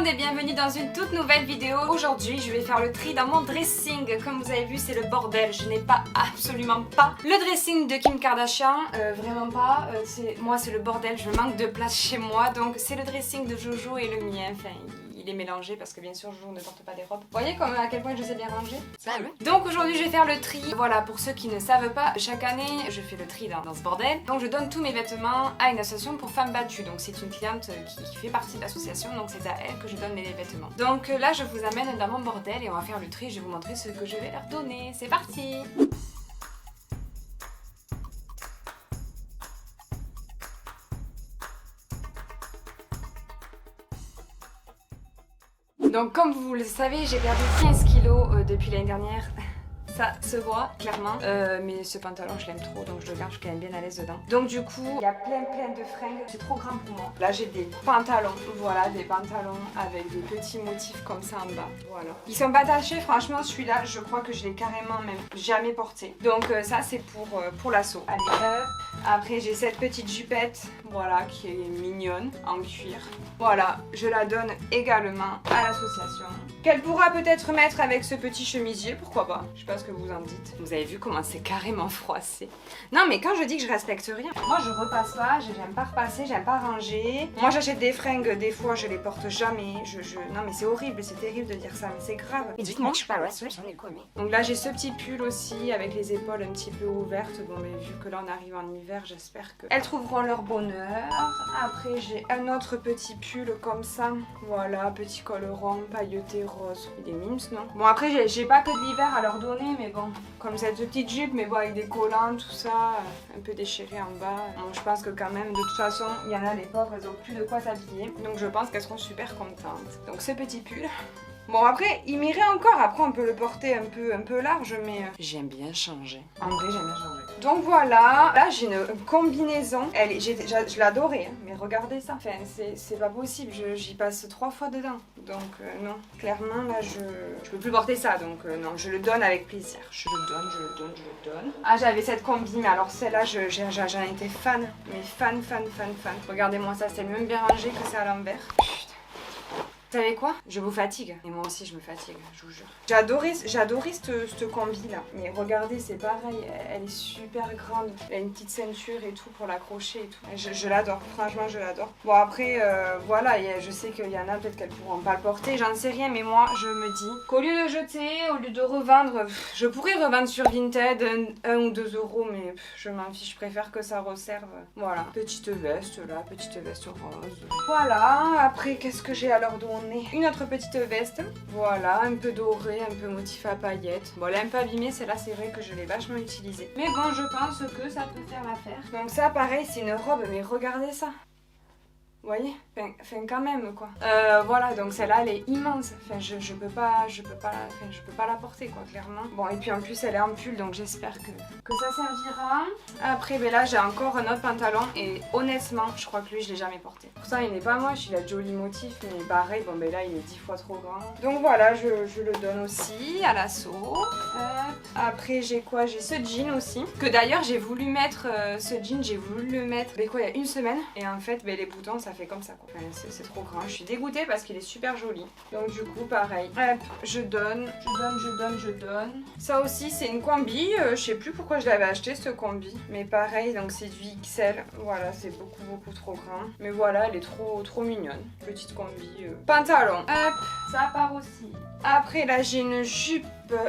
monde et bienvenue dans une toute nouvelle vidéo. Aujourd'hui je vais faire le tri dans mon dressing. Comme vous avez vu, c'est le bordel, je n'ai pas, absolument pas le dressing de Kim Kardashian, vraiment pas. Moi c'est le bordel, je manque de place chez moi. Donc c'est le dressing de Jojo et le mien, enfin il est mélangé parce que bien sûr Jojo ne porte pas des robes. Vous voyez à quel point je sais bien ranger. Donc aujourd'hui je vais faire le tri. Voilà, pour ceux qui ne savent pas, chaque année je fais le tri dans ce bordel. Donc je donne tous mes vêtements à une association pour femmes battues. Donc c'est une cliente qui fait partie de l'association, donc c'est à elle que je donne mes vêtements. Donc là je vous amène dans mon bordel et on va faire le tri. Je vais vous montrer ce que je vais leur donner. C'est parti! Donc comme vous le savez, j'ai perdu 15 kilos depuis l'année dernière. Ça se voit clairement, mais ce pantalon je l'aime trop, donc je le garde, je suis quand même bien à l'aise dedans. Donc du coup, il y a plein de fringues, c'est trop grand pour moi. Là j'ai des pantalons, voilà, des pantalons avec des petits motifs comme ça en bas, voilà. Ils sont pas tachés, franchement celui-là, je crois que je l'ai carrément même jamais porté. Donc ça c'est pour l'assaut. Allez hop. Après j'ai cette petite jupette, voilà, qui est mignonne, en cuir. Voilà, je la donne également à l'association. Qu'elle pourra peut-être mettre avec ce petit chemisier, pourquoi pas. Je sais pas ce que vous en dites. Vous avez vu comment c'est carrément froissé. Non mais quand je dis que je respecte rien, moi je repasse pas, j'aime pas repasser, j'aime pas ranger. Moi j'achète des fringues, des fois je les porte jamais. Non mais c'est horrible, c'est terrible de dire ça, mais c'est grave. Donc là j'ai ce petit pull aussi avec les épaules un petit peu ouvertes. Bon mais vu que là on arrive en hiver, j'espère qu'elles trouveront leur bonheur. Après j'ai un autre petit pull comme ça. Voilà, petit col rond, pailleté rose. Il est mimes, non? Bon après j'ai pas que de l'hiver à leur donner, mais bon, comme cette petite jupe, mais bon avec des collants, tout ça, un peu déchiré en bas. Bon, je pense que quand même, de toute façon, il y en a les pauvres, elles ont plus de quoi s'habiller. Donc je pense qu'elles seront super contentes. Donc ce petit pull. Bon après, il m'irait encore, après on peut le porter un peu large, mais j'aime bien changer. En vrai, j'aime bien changer. Donc voilà, là j'ai une combinaison, je l'adorais, hein, mais regardez ça, enfin, c'est pas possible, j'y passe 3 fois dedans. Donc non, clairement là je peux plus porter ça, donc non, je le donne avec plaisir. Je le donne. Ah j'avais cette combi, mais alors celle-là j'en étais fan, mais fan. Regardez-moi ça, c'est même bien rangé que c'est à l'envers. Vous savez quoi? Je vous fatigue. Et moi aussi je me fatigue, je vous jure. J'ai adoré cette combi là. Mais regardez, c'est pareil, elle est super grande. Elle a une petite ceinture et tout pour l'accrocher et tout. Je l'adore, franchement je l'adore. Bon après, voilà, je sais qu'il y en a peut-être qu'elles pourront pas le porter, j'en sais rien. Mais moi je me dis qu'au lieu de jeter, au lieu de revendre, je pourrais revendre sur Vinted 1 ou 2 euros. Mais je m'en fiche, je préfère que ça resserve. Voilà, petite veste là, petite veste rose. Voilà, après qu'est-ce que j'ai à leur donner? Une autre petite veste, voilà, un peu dorée, un peu motif à paillettes. Bon, elle est un peu abîmée, celle-là, c'est vrai que je l'ai vachement utilisée. Mais bon, je pense que ça peut faire l'affaire. Donc ça, pareil, c'est une robe, mais regardez ça. Vous voyez, enfin quand même quoi. Voilà, donc celle-là elle est immense. Enfin je peux pas la porter quoi, clairement. Bon et puis en plus elle est en pull, donc j'espère que ça servira. Après ben là j'ai encore un autre pantalon et honnêtement je crois que lui je l'ai jamais porté. Pourtant il n'est pas moche, il a de jolis motifs, mais pareil bon ben là il est 10 fois trop grand. Donc voilà, je le donne aussi à l'assaut. Après j'ai quoi? J'ai ce jean aussi. Que d'ailleurs j'ai voulu mettre ce jean, j'ai voulu le mettre il y a une semaine. Et en fait ben, les boutons ça fait comme ça quoi. Enfin, c'est trop grand. Je suis dégoûtée parce qu'il est super joli. Donc du coup pareil. Hop, je donne. Ça aussi c'est une combi. Je sais plus pourquoi je l'avais acheté ce combi. Mais pareil, donc c'est du XL. Voilà, c'est beaucoup trop grand. Mais voilà, elle est trop mignonne. Petite combi. Pantalon. Hop, ça part aussi. Après là j'ai une jupe. Putain,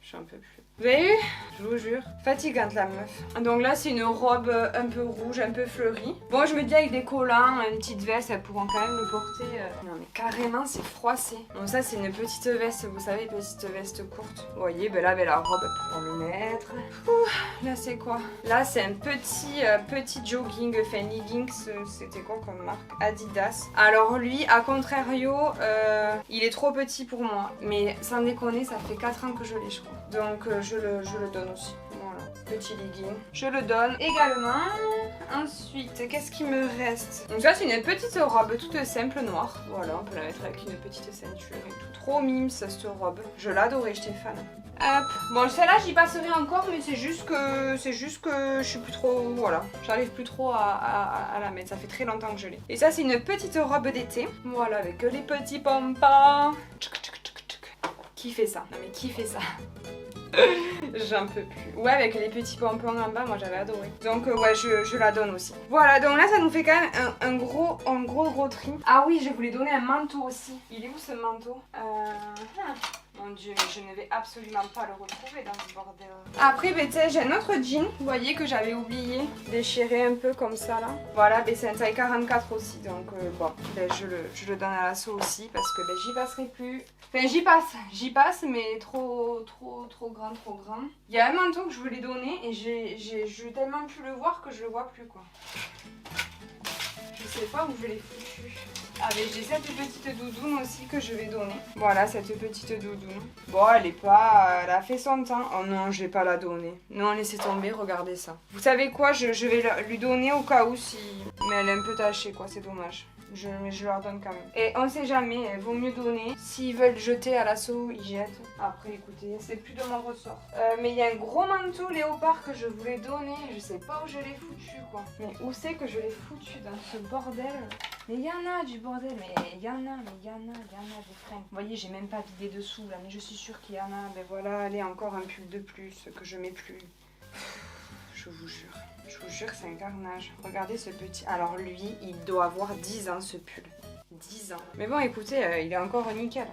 je suis un peu plus. Vous avez vu? Je vous jure. Fatigante la meuf. Donc là c'est une robe un peu rouge, un peu fleurie. Bon je me dis avec des collants, une petite veste, elles pourront quand même le porter. Non mais carrément c'est froissé. Donc ça c'est une petite veste, vous savez, petite veste courte. Vous voyez, ben là la robe elles pourront le mettre. Ouh, là c'est quoi? Là c'est un petit jogging, enfin leggings, c'était quoi comme marque? Adidas. Alors lui, à contrario, il est trop petit pour moi. Mais sans déconner, ça fait 4 ans que je l'ai je crois. Donc je le donne aussi. Voilà, petit legging. Je le donne également. Ensuite, qu'est-ce qui me reste? Donc ça c'est une petite robe toute simple noire. Voilà, on peut la mettre avec une petite ceinture et tout. Trop mimes cette robe. Je l'adorais, j'étais fan. Hop. Bon, celle-là j'y passerai encore, mais c'est juste que je suis plus trop, voilà, j'arrive plus trop à la mettre. Ça fait très longtemps que je l'ai. Et ça c'est une petite robe d'été. Voilà, avec les petits pompons. Qui fait ça? Non mais qui fait ça? J'en peux plus. Ouais, avec les petits pompons en bas, moi j'avais adoré. Donc ouais, je la donne aussi. Voilà, donc là ça nous fait quand même un gros tri. Ah oui, je voulais donner un manteau aussi. Il est où ce manteau? Mon dieu, mais je ne vais absolument pas le retrouver dans ce bordel. Après, ben, j'ai un autre jean, vous voyez, que j'avais oublié, déchiré un peu comme ça là. Voilà, ben, c'est un taille 44 aussi, donc bon, ben, je le donne à l'assaut aussi parce que ben, j'y passerai plus. Enfin, j'y passe, mais trop grand. Il y a un manteau que je voulais donner et j'ai tellement pu le voir que je le vois plus quoi. Je sais pas où je l'ai foutu. Ah mais j'ai cette petite doudoune aussi que je vais donner. Voilà cette petite doudoune. Bon elle est pas... elle a fait son temps. Oh non je vais pas la donner. Non laissez tomber, regardez ça. Vous savez quoi, je vais lui donner au cas où si... Mais elle est un peu tachée quoi, c'est dommage. Mais je leur donne quand même. Et on sait jamais, il vaut mieux donner. S'ils veulent jeter à l'assaut, ils jettent. Après écoutez, c'est plus de mon ressort. Mais il y a un gros manteau léopard que je voulais donner. Je sais pas où je l'ai foutu quoi. Mais où c'est que je l'ai foutu dans ce bordel? Mais il y en a du bordel, mais il y en a des fringues. Vous voyez, j'ai même pas vidé dessous là, mais je suis sûre qu'il y en a. Ben voilà, allez, encore un pull de plus que je mets plus. Je vous jure, c'est un carnage. Regardez ce petit... Alors lui, il doit avoir 10 ans ce pull. 10 ans. Mais bon, écoutez, il est encore nickel.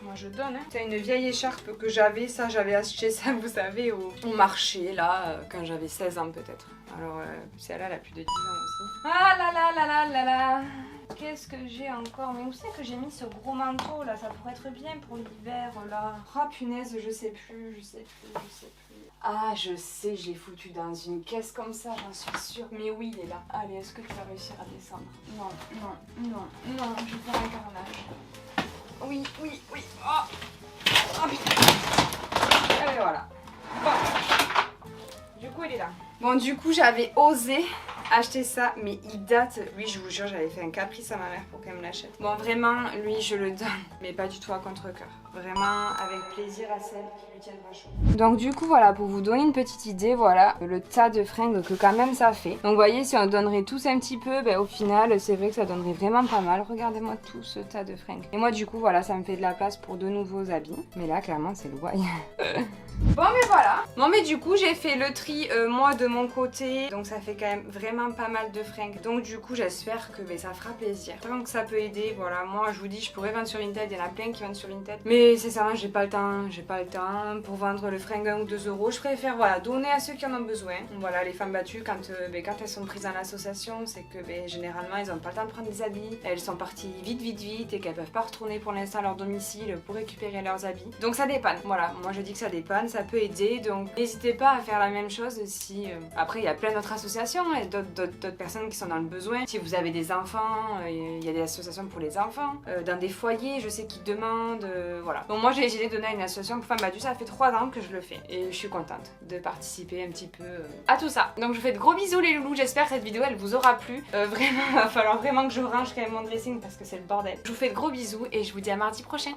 Moi je donne. Hein. C'est une vieille écharpe que j'avais. Ça, j'avais acheté ça, vous savez, au marché, là, quand j'avais 16 ans peut-être. Alors, celle-là, elle a plus de 10 ans aussi. Ah là là là là là là. Qu'est-ce que j'ai encore? Mais où c'est que j'ai mis ce gros manteau là? Ça pourrait être bien pour l'hiver là. Oh punaise, je sais plus. Ah je sais, je l'ai foutu dans une caisse comme ça, j'en suis sûre. Mais oui, il est là. Allez, est-ce que tu vas réussir à descendre? Non, je vais faire un carnage. Oui. Oh putain. Et voilà. Bon. Du coup, il est là. Bon, du coup, j'avais osé acheter ça, mais il date. Lui, je vous jure, j'avais fait un caprice à ma mère pour qu'elle me l'achète. Bon, vraiment, lui, je le donne, mais pas du tout à contre-cœur. Vraiment, avec plaisir à celle qui lui tiendra chaud. Donc, du coup, voilà, pour vous donner une petite idée, voilà le tas de fringues que quand même ça fait. Donc, vous voyez, si on donnerait tous un petit peu, ben, au final, c'est vrai que ça donnerait vraiment pas mal. Regardez-moi tout ce tas de fringues. Et moi, du coup, voilà, ça me fait de la place pour de nouveaux habits. Mais là, clairement, c'est le why. Bon mais voilà. Bon mais du coup j'ai fait le tri moi de mon côté. Donc ça fait quand même vraiment pas mal de fringues. Donc du coup j'espère que ça fera plaisir. Vraiment que ça peut aider. Voilà, moi je vous dis je pourrais vendre sur Vinted. Il y en a plein qui vendent sur Vinted. Mais sincèrement j'ai pas le temps. Pour vendre le fringue 1 ou 2 euros. Je préfère voilà donner à ceux qui en ont besoin. Voilà les femmes battues quand elles sont prises dans l'association. C'est que généralement elles ont pas le temps de prendre des habits. Elles sont parties vite et qu'elles peuvent pas retourner pour l'instant à leur domicile pour récupérer leurs habits. Donc ça dépanne. Voilà, moi je dis que ça dépanne. Ça peut aider, donc n'hésitez pas à faire la même chose si... Après, il y a plein d'autres associations et d'autres personnes qui sont dans le besoin. Si vous avez des enfants, il y a des associations pour les enfants. Dans des foyers, je sais qu'ils demandent, voilà. Donc moi, j'ai décidé de donner à une association pour femmes battues. Ça fait 3 ans que je le fais et je suis contente de participer un petit peu à tout ça. Donc je vous fais de gros bisous les loulous, j'espère que cette vidéo, elle vous aura plu. Vraiment, il va falloir vraiment que je range quand même mon dressing parce que c'est le bordel. Je vous fais de gros bisous et je vous dis à mardi prochain.